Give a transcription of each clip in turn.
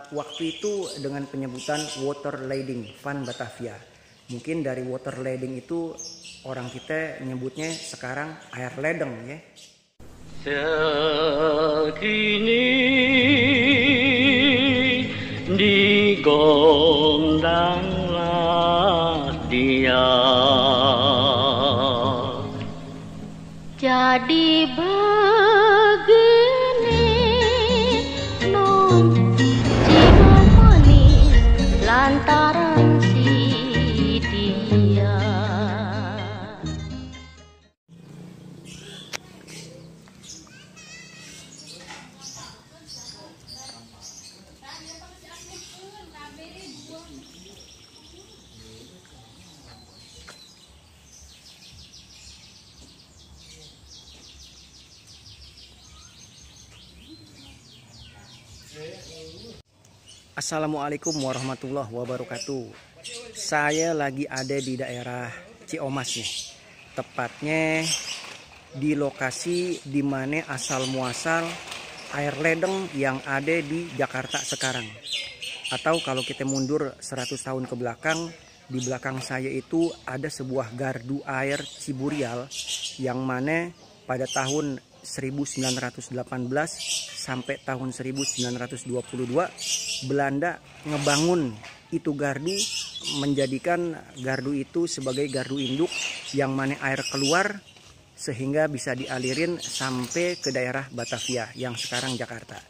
Waktu itu dengan penyebutan Water Lading Van Batavia. Mungkin dari water lading itu orang kita nyebutnya sekarang air ledeng ya. Sekini digondanglah dia jadi begini non jiwa manis lantaran si dia. Assalamualaikum warahmatullahi wabarakatuh. Saya lagi ada di daerah Ciomas nih. Tepatnya di lokasi di mana asal muasal air ledeng yang ada di Jakarta sekarang. Atau kalau kita mundur 100 tahun ke belakang, di belakang saya itu ada sebuah gardu air Ciburial yang mana pada tahun 1918 sampai tahun 1922 Belanda ngebangun itu gardu, menjadikan gardu itu sebagai gardu induk yang mana air keluar sehingga bisa dialirin sampai ke daerah Batavia yang sekarang Jakarta.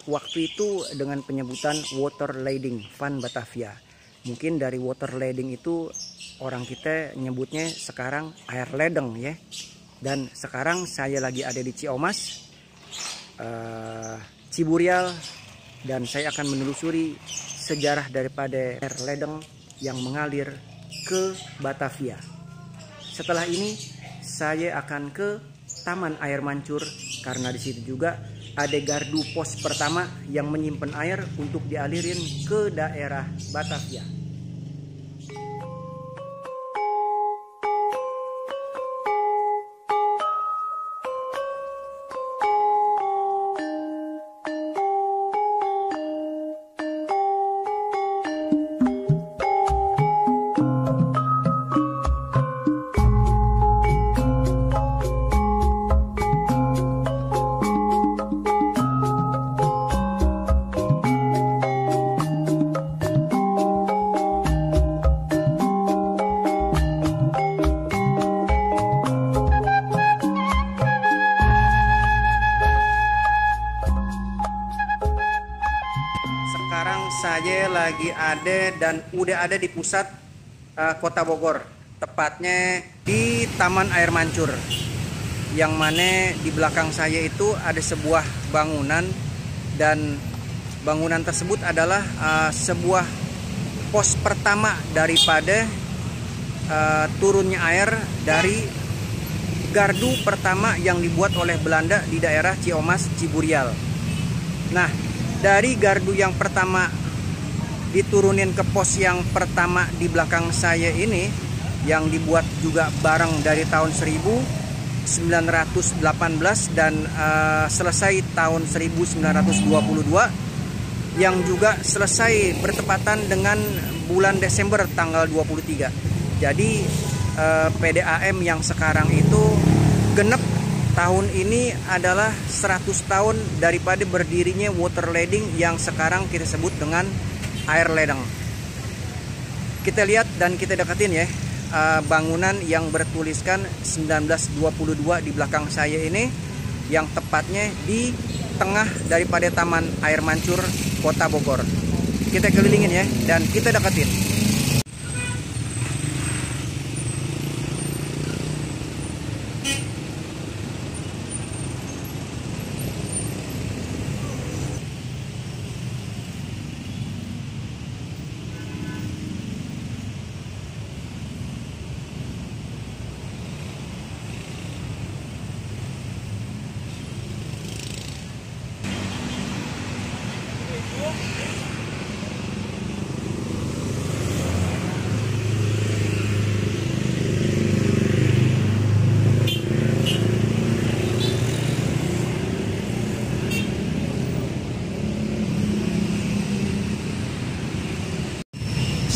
Waktu itu dengan penyebutan Water Lading Van Batavia. Mungkin dari water lading itu orang kita nyebutnya sekarang air ledeng ya. Dan sekarang saya lagi ada di Ciomas, Ciburial, dan saya akan menelusuri sejarah daripada air ledeng yang mengalir ke Batavia. Setelah ini saya akan ke Taman Air Mancur karena di situ juga ada gardu pos pertama yang menyimpan air untuk dialirin ke daerah Batavia. Sekarang saya lagi ada dan udah ada di pusat Kota Bogor, tepatnya di Taman Air Mancur, yang mana di belakang saya itu ada sebuah bangunan, dan bangunan tersebut adalah sebuah pos pertama daripada turunnya air dari gardu pertama yang dibuat oleh Belanda di daerah Ciomas Ciburial. Nah, dari gardu yang pertama diturunin ke pos yang pertama di belakang saya ini, yang dibuat juga bareng dari tahun 1918 dan selesai tahun 1922, yang juga selesai bertepatan dengan bulan Desember tanggal 23. Jadi PDAM yang sekarang itu genep tahun ini adalah 100 tahun daripada berdirinya water lading yang sekarang kita sebut dengan air ledeng. Kita lihat dan kita deketin ya bangunan yang bertuliskan 1922 di belakang saya ini, yang tepatnya di tengah daripada Taman Air Mancur Kota Bogor. Kita kelilingin ya dan kita deketin.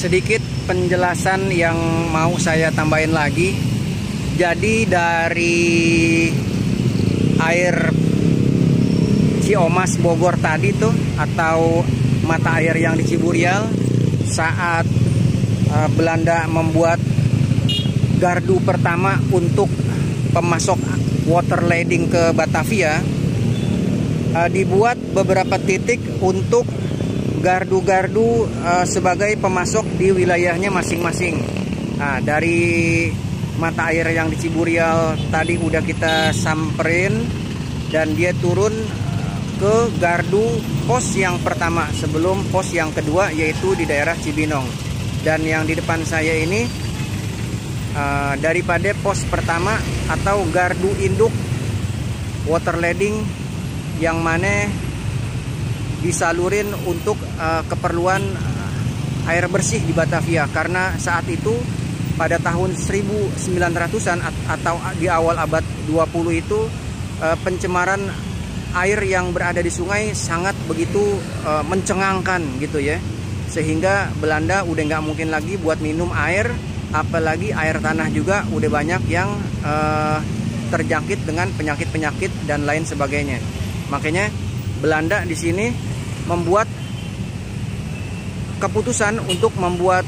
sedikit penjelasan yang mau saya tambahin lagi. Jadi dari air Ciomas Bogor tadi tuh, atau mata air yang di Ciburial, saat Belanda membuat gardu pertama untuk pemasok water leading ke Batavia, dibuat beberapa titik untuk gardu-gardu sebagai pemasok di wilayahnya masing-masing. Nah, dari mata air yang di Ciburial tadi udah kita samperin, dan dia turun ke gardu pos yang pertama sebelum pos yang kedua, yaitu di daerah Cibinong. Dan yang di depan saya ini daripada pos pertama atau gardu induk water leading yang mana disalurin untuk keperluan air bersih di Batavia. Karena saat itu pada tahun 1900-an atau di awal abad 20 itu pencemaran air yang berada di sungai sangat begitu mencengangkan gitu ya, sehingga Belanda udah nggak mungkin lagi buat minum air, apalagi air tanah juga udah banyak yang terjangkit dengan penyakit-penyakit dan lain sebagainya. Makanya Belanda di sini membuat keputusan untuk membuat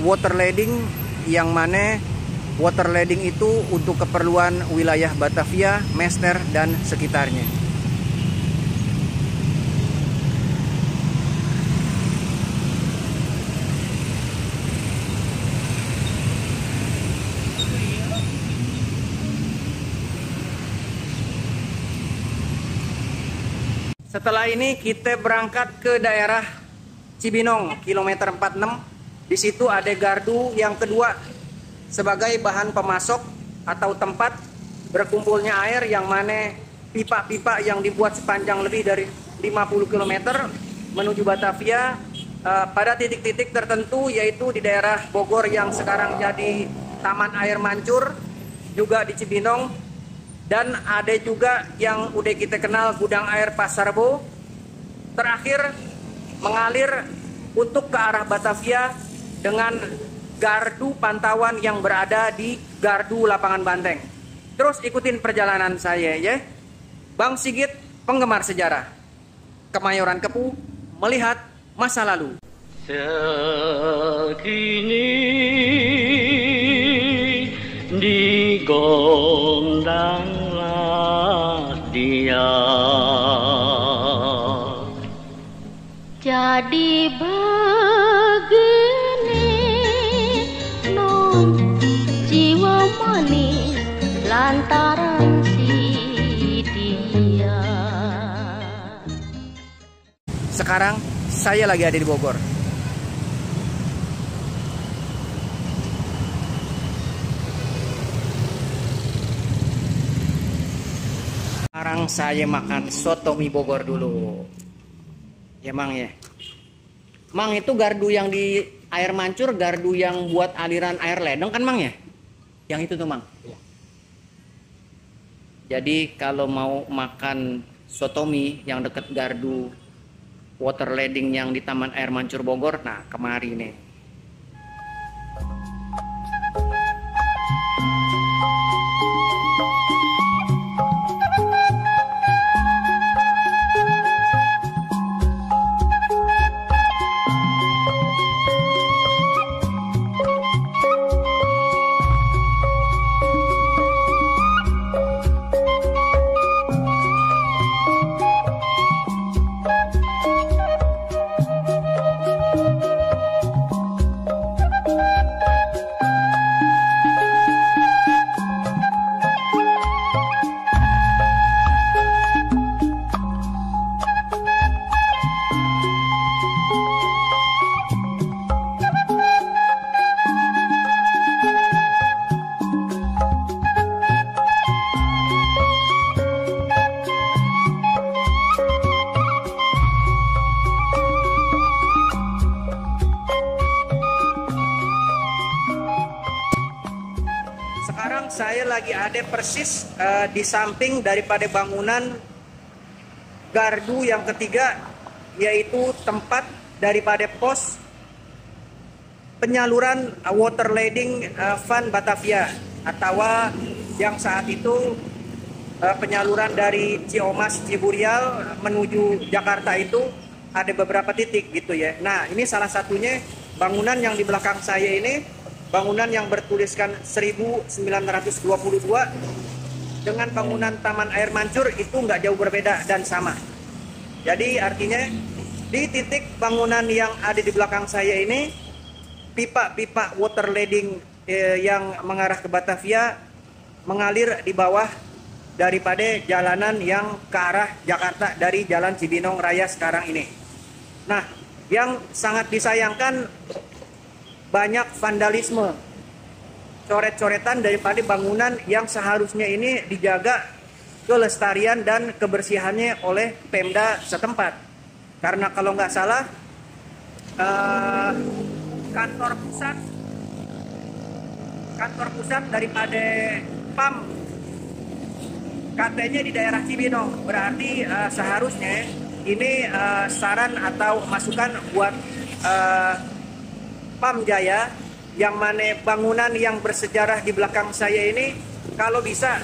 water leading, yang mana water leading itu untuk keperluan wilayah Batavia, Mester dan sekitarnya. Setelah ini kita berangkat ke daerah Cibinong, kilometer 46. Di situ ada gardu yang kedua sebagai bahan pemasok atau tempat berkumpulnya air, yang mana pipa-pipa yang dibuat sepanjang lebih dari 50 km menuju Batavia pada titik-titik tertentu, yaitu di daerah Bogor yang sekarang jadi Taman Air Mancur, juga di Cibinong. Dan ada juga yang udah kita kenal gudang air Pasar Rebo. Terakhir mengalir untuk ke arah Batavia dengan gardu pantauan yang berada di gardu Lapangan Banteng. Terus ikutin perjalanan saya ya. Bang Sigit, penggemar sejarah. Kemayoran Kepu, melihat masa lalu. Sekini digondanglah dia, Jadi begini non jiwa manis lantaran si dia. Sekarang saya lagi ada di Bogor. Sekarang saya makan soto mie Bogor dulu. Ya Mang ya. Mang, itu gardu yang di air mancur, gardu yang buat aliran air ledeng kan Mang ya? Yang itu tuh Mang. Jadi kalau mau makan soto mie yang deket gardu water leading yang di Taman Air Mancur Bogor, nah kemari nih. Sekarang saya lagi ada persis di samping daripada bangunan gardu yang ketiga, yaitu tempat daripada pos penyaluran water leading Fund Batavia, atau yang saat itu penyaluran dari Ciamas Ciburial menuju Jakarta itu ada beberapa titik gitu ya. Nah, ini salah satunya bangunan yang di belakang saya ini, bangunan yang bertuliskan 1922 dengan bangunan Taman Air Mancur itu nggak jauh berbeda dan sama. Jadi artinya di titik bangunan yang ada di belakang saya ini, pipa-pipa water leading yang mengarah ke Batavia mengalir di bawah daripada jalanan yang ke arah Jakarta dari Jalan Cibinong Raya sekarang ini. Nah, yang sangat disayangkan banyak vandalisme, coret-coretan daripada bangunan yang seharusnya ini dijaga kelestarian dan kebersihannya oleh Pemda setempat. Karena kalau nggak salah kantor pusat daripada PAM katanya di daerah Cibinong. Berarti seharusnya ini saran atau masukan buat PAM Jaya, yang mana bangunan yang bersejarah di belakang saya ini kalau bisa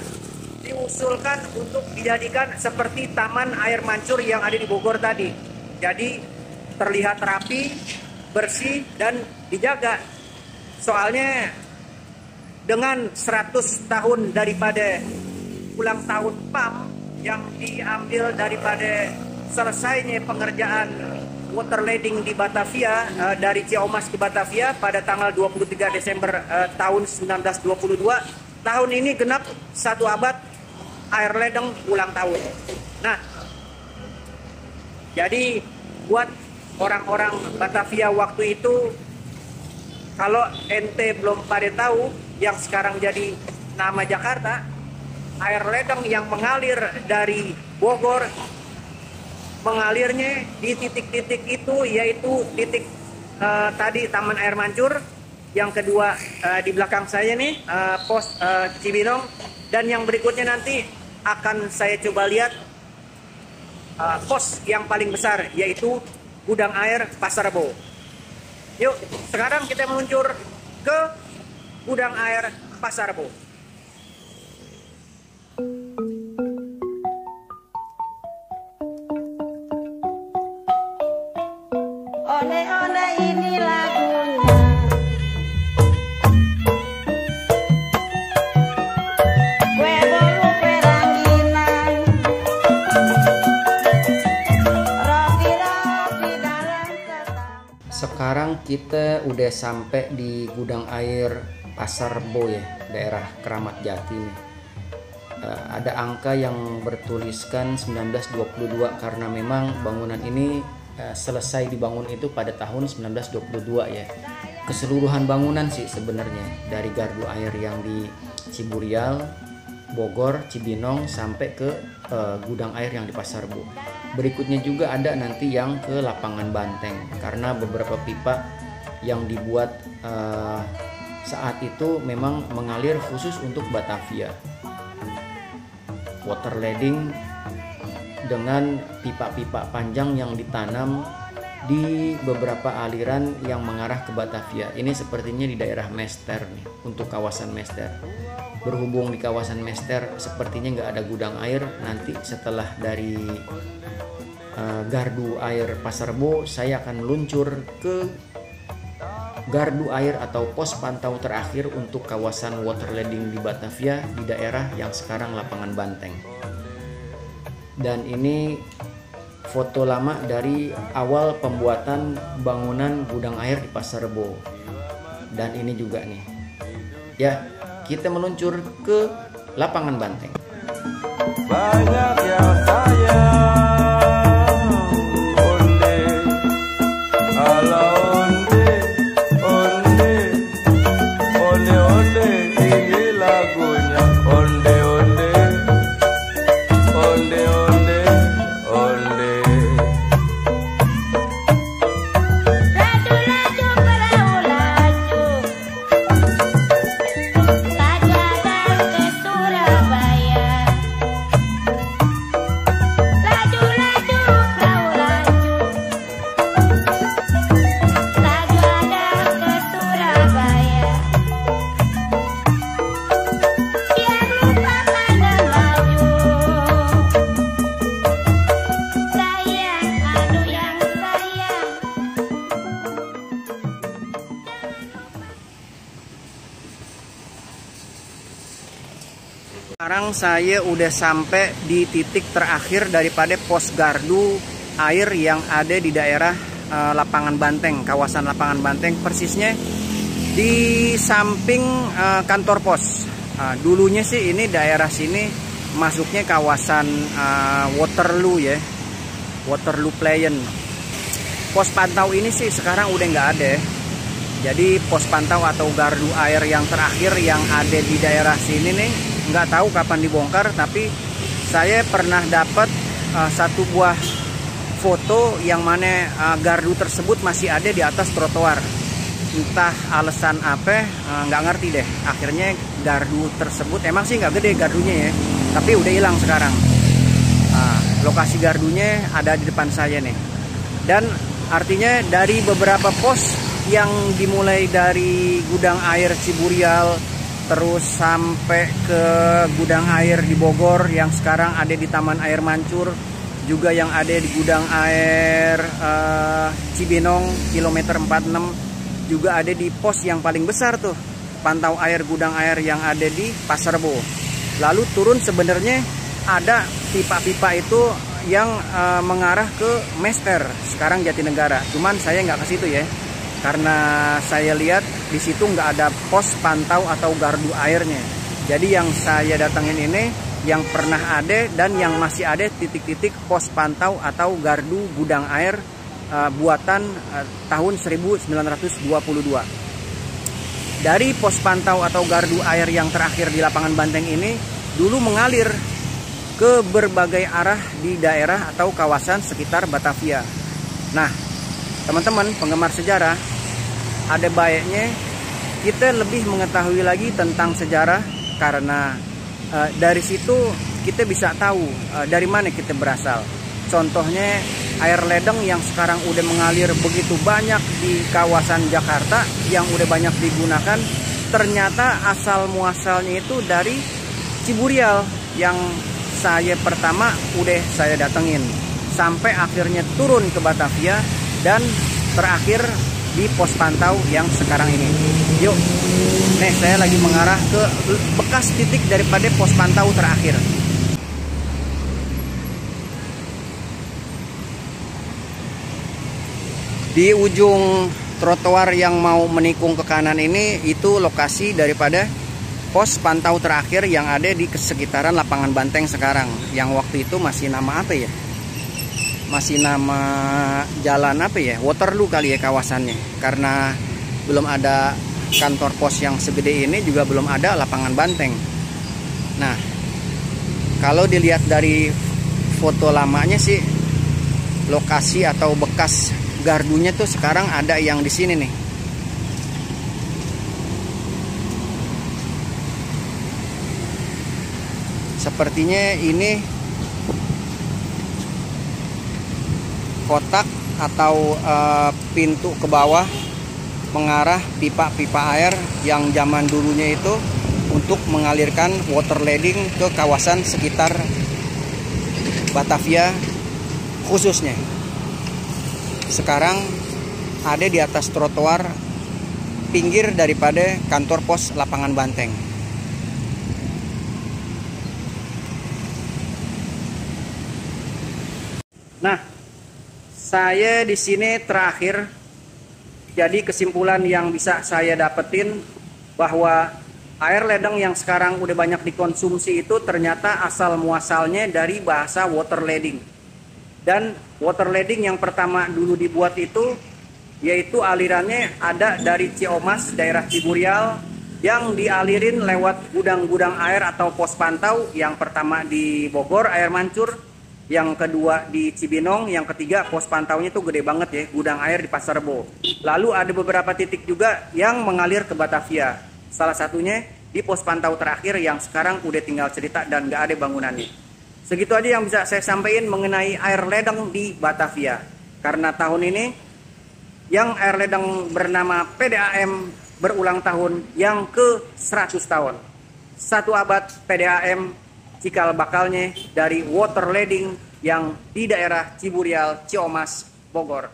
diusulkan untuk dijadikan seperti Taman Air Mancur yang ada di Bogor tadi. Jadi terlihat rapi, bersih, dan dijaga. Soalnya dengan 100 tahun daripada ulang tahun PAM yang diambil daripada selesainya pengerjaan water leading di Batavia, dari Ciamas ke Batavia pada tanggal 23 Desember tahun 1922, tahun ini genap 1 abad air ledeng ulang tahun. Nah, jadi buat orang-orang Batavia waktu itu, kalau ente belum pada tahu yang sekarang jadi nama Jakarta, air ledeng yang mengalir dari Bogor mengalirnya di titik-titik itu, yaitu titik tadi Taman Air Mancur, yang kedua di belakang saya nih pos Cibinong, dan yang berikutnya nanti akan saya coba lihat pos yang paling besar, yaitu Gudang Air Pasar Rebo. Yuk, sekarang kita meluncur ke Gudang Air Pasar Rebo. One-one ini lagunya. Kue bolu peranginan, roti-roti dalam ketan. Sekarang kita udah sampai di Gudang Air Pasar Rebo ya, daerah Keramat Jati nih. Ada angka yang bertuliskan 1922 karena memang bangunan ini selesai dibangun itu pada tahun 1922 ya. Keseluruhan bangunan sih sebenarnya, dari gardu air yang di Ciburial, Bogor, Cibinong sampai ke gudang air yang di Pasar Rebo. Berikutnya juga ada nanti yang ke Lapangan Banteng, karena beberapa pipa yang dibuat saat itu memang mengalir khusus untuk Batavia. Water leading dengan pipa-pipa panjang yang ditanam di beberapa aliran yang mengarah ke Batavia. Ini sepertinya di daerah Mester nih, untuk kawasan Mester. Berhubung di kawasan Mester sepertinya nggak ada gudang air, nanti setelah dari gardu air Pasar Rebo saya akan meluncur ke gardu air atau pos pantau terakhir untuk kawasan water leading di Batavia di daerah yang sekarang Lapangan Banteng. Dan ini foto lama dari awal pembuatan bangunan gudang air di Pasar Rebo. Dan ini juga nih. Ya, kita meluncur ke Lapangan Banteng. Banyak yang sayang, onde, ala onde, onde, onde, onde, ini lagunya, onde, onde, onde, onde, onde. Laju-laju perahu laju, Sajadang ke Surabaya. Sekarang saya udah sampai di titik terakhir daripada pos gardu air yang ada di daerah Lapangan Banteng, kawasan Lapangan Banteng, persisnya di samping kantor pos. Dulunya sih ini daerah sini masuknya kawasan Waterloo ya, Waterloo Plain. Pos pantau ini sih sekarang udah nggak ada. Jadi pos pantau atau gardu air yang terakhir yang ada di daerah sini nih, nggak tahu kapan dibongkar, tapi saya pernah dapat satu buah foto yang mana gardu tersebut masih ada di atas trotoar. Entah alasan apa, nggak ngerti deh. Akhirnya gardu tersebut emang sih nggak gede gardunya ya, tapi udah hilang sekarang. Lokasi gardunya ada di depan saya nih. Dan artinya dari beberapa pos yang dimulai dari gudang air Ciburial, terus sampai ke gudang air di Bogor yang sekarang ada di Taman Air Mancur, juga yang ada di gudang air Cibinong kilometer 46, juga ada di pos yang paling besar tuh, pantau air gudang air yang ada di Pasar Rebo. Lalu turun sebenarnya ada pipa-pipa itu yang mengarah ke Mester, sekarang Jatinegara. Cuman saya nggak ke situ ya, karena saya lihat di situ nggak ada pos pantau atau gardu airnya. Jadi yang saya datangin ini yang pernah ada dan yang masih ada titik-titik pos pantau atau gardu gudang air buatan tahun 1922. Dari pos pantau atau gardu air yang terakhir di Lapangan Banteng ini dulu mengalir ke berbagai arah di daerah atau kawasan sekitar Batavia. Nah, teman-teman penggemar sejarah, ada baiknya kita lebih mengetahui lagi tentang sejarah, karena dari situ kita bisa tahu dari mana kita berasal. Contohnya air ledeng yang sekarang udah mengalir begitu banyak di kawasan Jakarta, yang udah banyak digunakan, ternyata asal muasalnya itu dari Ciburial yang saya pertama udah saya datengin, sampai akhirnya turun ke Batavia dan terakhir di pos pantau yang sekarang ini. Yuk, nih saya lagi mengarah ke bekas titik daripada pos pantau terakhir. Di ujung trotoar yang mau menikung ke kanan ini, itu lokasi daripada pos pantau terakhir yang ada di sekitaran Lapangan Banteng sekarang. Yang waktu itu masih nama apa ya? Masih nama jalan apa ya? Waterloo kali ya kawasannya. Karena belum ada kantor pos yang segede ini, juga belum ada Lapangan Banteng. Nah, kalau dilihat dari foto lamanya sih, lokasi atau bekas gardunya tuh sekarang ada yang di sini nih. Sepertinya ini kotak atau pintu ke bawah mengarah pipa-pipa air yang zaman dulunya itu untuk mengalirkan water leading ke kawasan sekitar Batavia khususnya. Sekarang ada di atas trotoar pinggir daripada kantor pos Lapangan Banteng. Nah, saya di sini terakhir. Jadi kesimpulan yang bisa saya dapetin bahwa air ledeng yang sekarang udah banyak dikonsumsi itu ternyata asal muasalnya dari bahasa water leading. Dan water leading yang pertama dulu dibuat itu yaitu alirannya ada dari Ciomas, daerah Ciburial, yang dialirin lewat gudang-gudang air atau pos pantau. Yang pertama di Bogor, Air Mancur, yang kedua di Cibinong, yang ketiga pos pantaunya tuh gede banget ya, gudang air di Pasar Rebo. Lalu ada beberapa titik juga yang mengalir ke Batavia. Salah satunya di pos pantau terakhir yang sekarang udah tinggal cerita dan nggak ada bangunannya. Segitu aja yang bisa saya sampaikan mengenai air ledeng di Batavia. Karena tahun ini yang air ledeng bernama PDAM berulang tahun yang ke 100 tahun. 1 abad PDAM cikal bakalnya dari water leading yang di daerah Ciburial, Ciomas, Bogor.